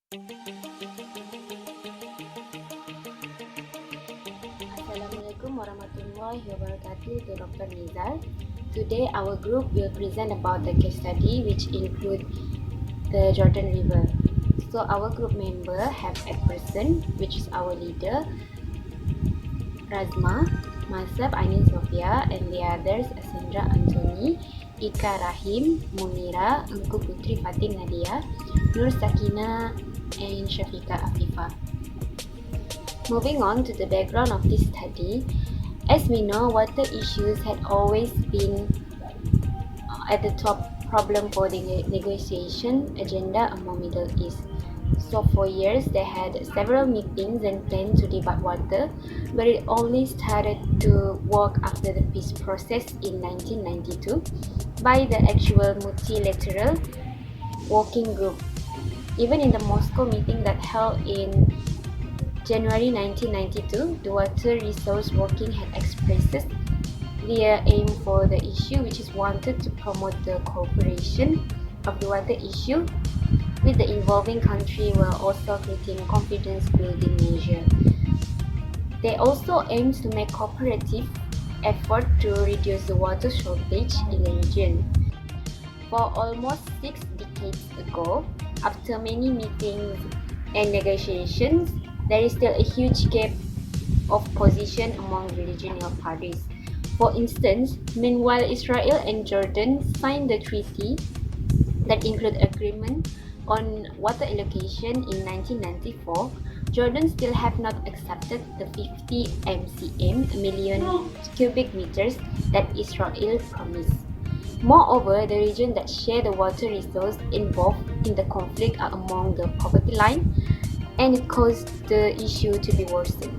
Assalamualaikum warahmatullahi wabarakatuh to Dr. Nizar. Today our group will present about the case study which include the Jordan River. So our group member have a person which is our leader, Razmah, myself AININ SOFIYA, and the others ASSENDRA Anthony, RAHIM, MUNIRAH, ENGKU Putri FATIN NADIA, NURSAKINAH, and SYAFIQAH AFIFAH. Moving on to the background of this study, as we know, water issues had always been at the top problem for the negotiation agenda among Middle East. So for years, they had several meetings and plans to debate water, but it only started to work after the peace process in 1992 by the actual multilateral working group. Even in the Moscow meeting that held in January 1992, the Water Resource Working had expressed their aim for the issue, which is wanted to promote the cooperation of the water issue with the involving country while also creating confidence-building measure. They also aim to make cooperative effort to reduce the water shortage in the region. For almost 6 decades ago, after many meetings and negotiations, there is still a huge gap of position among the regional parties. For instance, meanwhile Israel and Jordan signed the treaty that include agreement on water allocation in 1994, Jordan still have not accepted the 50 MCM, million cubic meters, that Israel promised. Moreover, the region that share the water resource involved in the conflict are among the poverty line, and it caused the issue to be worsened.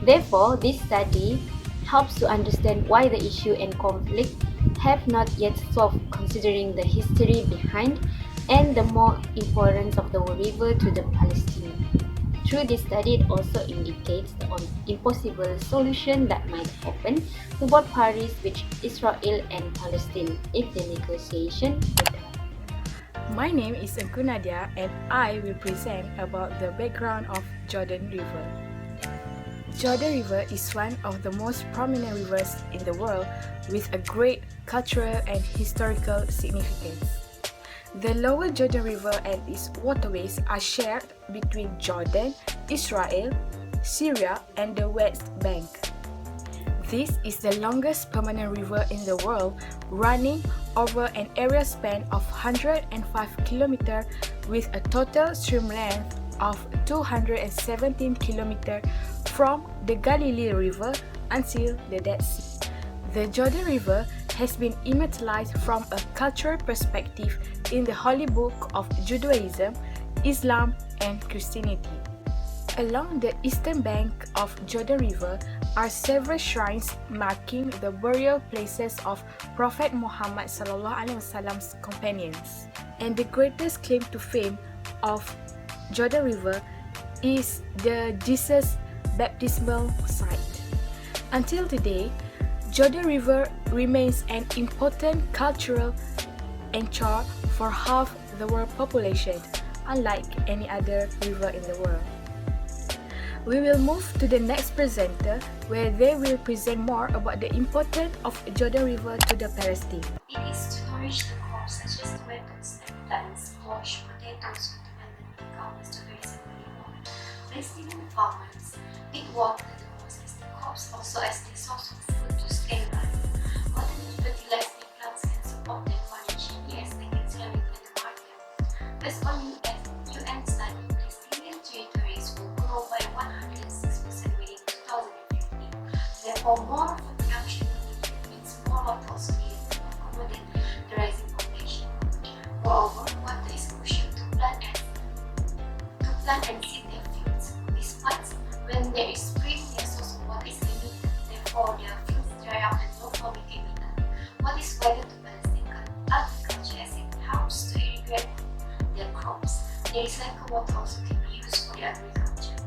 Therefore, this study helps to understand why the issue and conflict have not yet solved, considering the history behind and the more importance of the river to the Palestine. Through this study, it also indicates the impossible solution that might happen to both parties, which Israel and Palestine, if the negotiation would happen. My name is ENGKU NADIA and I will present about the background of Jordan River. Jordan River is one of the most prominent rivers in the world with a great cultural and historical significance. The lower Jordan River and its waterways are shared between Jordan, Israel, Syria, and the West Bank. This is the longest permanent river in the world, running over an area span of 105 km with a total stream length of 217 km from the Galilee River until the Dead Sea. The Jordan River has been immortalized from a cultural perspective in the Holy Book of Judaism, Islam, and Christianity. Along the eastern bank of Jordan River are several shrines marking the burial places of Prophet Muhammad ﷺ's companions. And the greatest claim to fame of Jordan River is the Jesus baptismal site. Until today, Jordan River remains an important cultural anchor for half the world population, unlike any other river in the world. We will move to the next presenter, where they will present more about the importance of Jordan River to the Palestine. It is to nourish the crops such as tomatoes and plants, squash, potatoes, watermelon, cucumbers, strawberries, and lemon. Palestinian farmers need water to process the crops, also as the source of food to stay alive. Water to fertilize the plants and support them financially as they can sell it in the market. Based on UN study, Palestinian territories will grow by 106% within 2050. Therefore, more food production means more water also needed to accommodate the rising population. Moreover, water is crucial to plant and seed their fields. These plants, when there is spring, their source of water is limited. Therefore, their fields dry up and no farming can be done. What is vital to Palestinian agriculture as it helps to irrigate their crops. The recycled water also can be used for the agriculture.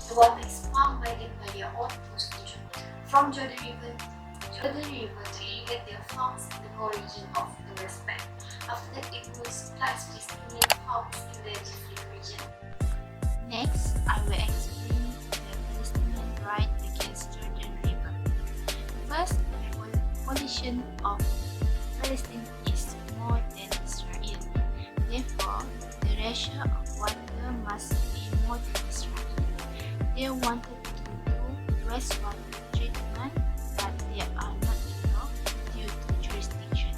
The water is pumped by them by their own procedure from Jordan River to irrigate their farms in the core region of the West Bank. after it was supplies Palestinian farmers in the different region. Next, I will explain the Palestinian right against Jordan River. First, the population of Palestine is more than Israel. Therefore, the ratio of water must be more than Israel. They wanted to do wastewater treatment, but they are not able due to jurisdiction.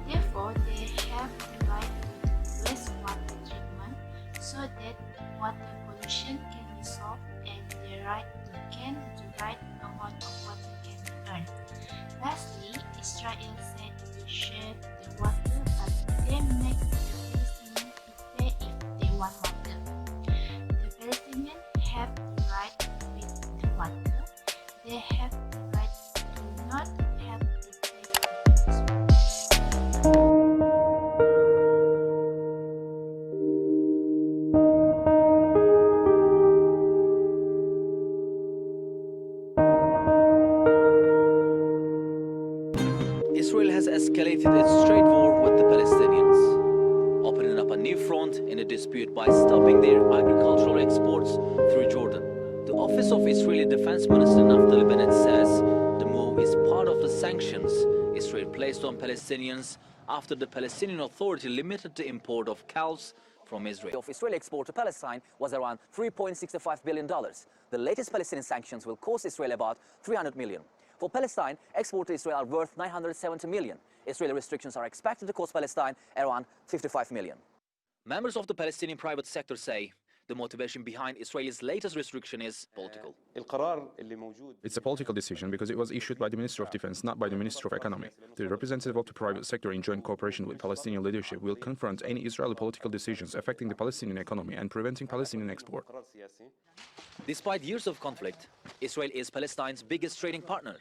Therefore, they have the right to do wastewater treatment so that water pollution can be solved and the right to can the right amount of water can be earned. Lastly, Israel said they share the water, but they make the Palestinians to pay if they want water. The Palestinians have the right with the water. They have the right to not have to pay for this. Israel has escalated its trade war with the Palestinians, opening up a new front in a dispute by stopping their agricultural exports through Jordan. The Office of Israeli Defense Minister Naftali Bennett says the move is part of the sanctions Israel placed on Palestinians after the Palestinian Authority limited the import of cows from Israel. Of Israeli export to Palestine was around $3.65 billion. The latest Palestinian sanctions will cost Israel about $300 million. For Palestine, exports to Israel are worth $970 million. Israeli restrictions are expected to cost Palestine around $55 million. Members of the Palestinian private sector say the motivation behind Israel's latest restriction is political. It's a political decision because it was issued by the Minister of Defense, not by the Minister of Economy. The representative of the private sector in joint cooperation with Palestinian leadership will confront any Israeli political decisions affecting the Palestinian economy and preventing Palestinian export. Despite years of conflict, Israel is Palestine's biggest trading partner.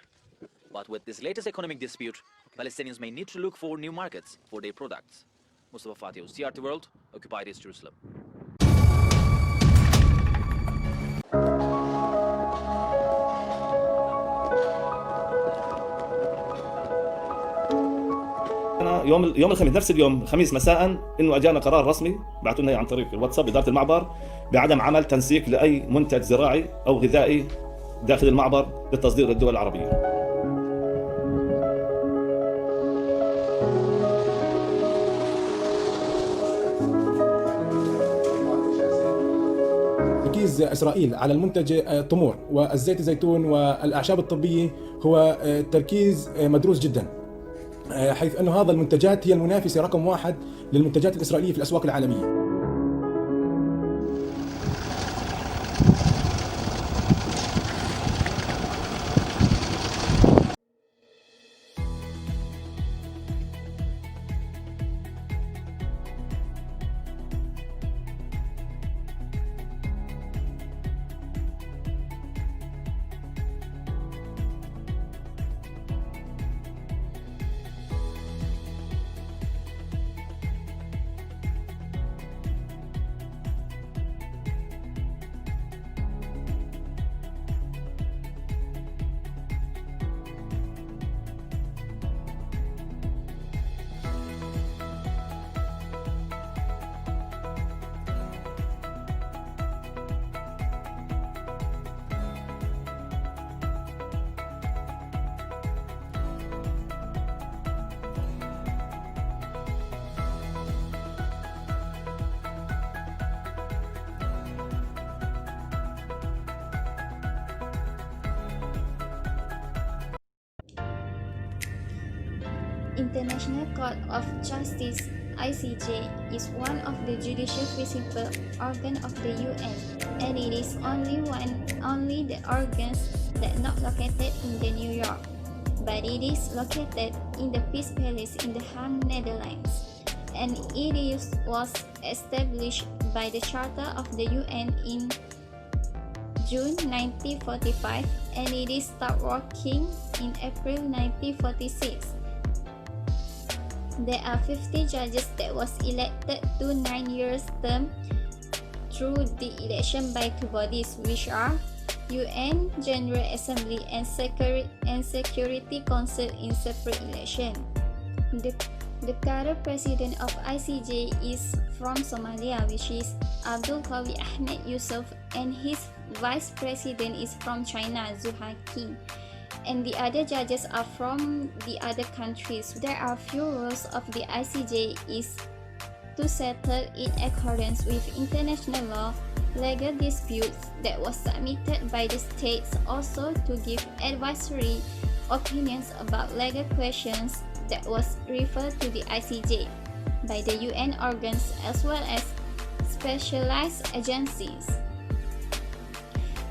But with this latest economic dispute, Palestinians may need to look for new markets for their products. Mustafa Fatih, CRT World, Occupied East Jerusalem. يوم الخميس نفس اليوم الخميس مساء انه اجانا قرار رسمي بعثوا لنا عن طريق الواتساب اداره المعبر بعدم عمل تنسيق لاي منتج زراعي او غذائي داخل المعبر للتصدير للدول العربيه. تركيز إسرائيل على المنتج التمور والزيت الزيتون والأعشاب الطبية هو تركيز مدروس جدا، حيث أن هذا المنتجات هي المنافسة رقم واحد للمنتجات الإسرائيلية في الأسواق العالمية. International Court of Justice (ICJ) is one of the judicial principal organ of the UN, and it is only the organs that not located in the New York, but it is located in the Peace Palace in the Hague, Netherlands, and it was established by the Charter of the UN in June 1945, and it is start working in April 1946. There are 50 judges that was elected to 9 years term through the election by two bodies, which are UN General Assembly and Security Council in separate election. The The current president of ICJ is from Somalia, which is Abdul Qawi Ahmed Yusuf, and his vice president is from China, Zuhaki. And the other judges are from the other countries. There are few rules of the ICJ is to settle in accordance with international law, legal disputes that was submitted by the states, also to give advisory opinions about legal questions that was referred to the ICJ by the UN organs as well as specialized agencies.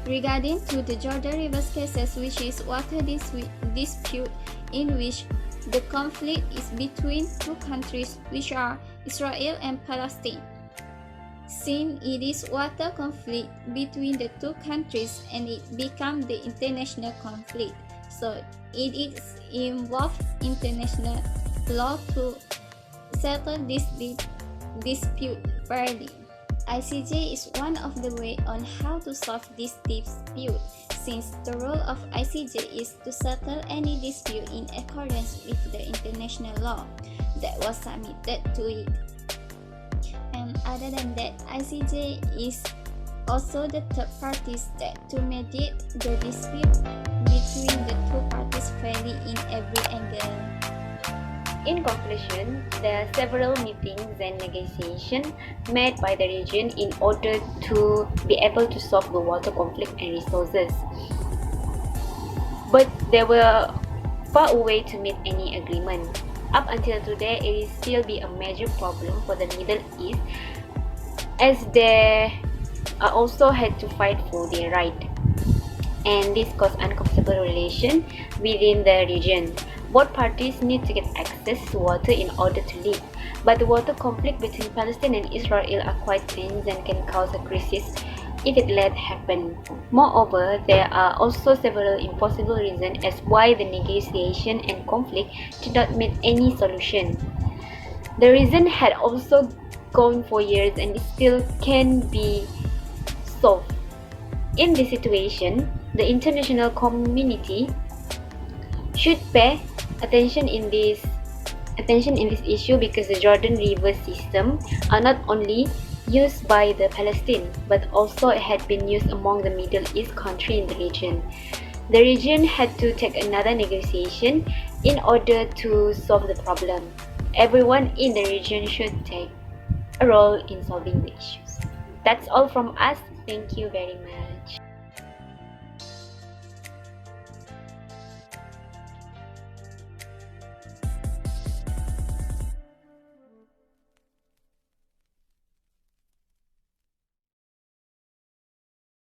Regarding to the Jordan River cases, which is water dispute in which the conflict is between two countries, which are Israel and Palestine. Since it is water conflict between the two countries and it become the international conflict, so it is involved international law to settle this dispute fairly. ICJ is one of the way on how to solve this dispute, since the role of ICJ is to settle any dispute in accordance with the international law that was submitted to it. And other than that, ICJ is also the third parties that to mediate the dispute between the two parties fairly in every angle. In conclusion, there are several meetings and negotiations made by the region in order to be able to solve the water conflict and resources. But they were far away to meet any agreement. Up until today, it is still be a major problem for the Middle East, as they are also had to fight for their right, and this caused uncomfortable relation within the region. Both parties need to get access to water in order to live, but the water conflict between Palestine and Israel are quite tense and can cause a crisis if it let happen. Moreover, there are also several impossible reasons as why the negotiation and conflict did not meet any solution. The reason had also gone for years and it still can be solved. In this situation, the international community should pay attention in this issue, because the Jordan River system are not only used by the Palestine but also it had been used among the Middle East country in the region. The region had to take another negotiation in order to solve the problem. Everyone in the region should take a role in solving the issues. That's all from us. Thank you very much.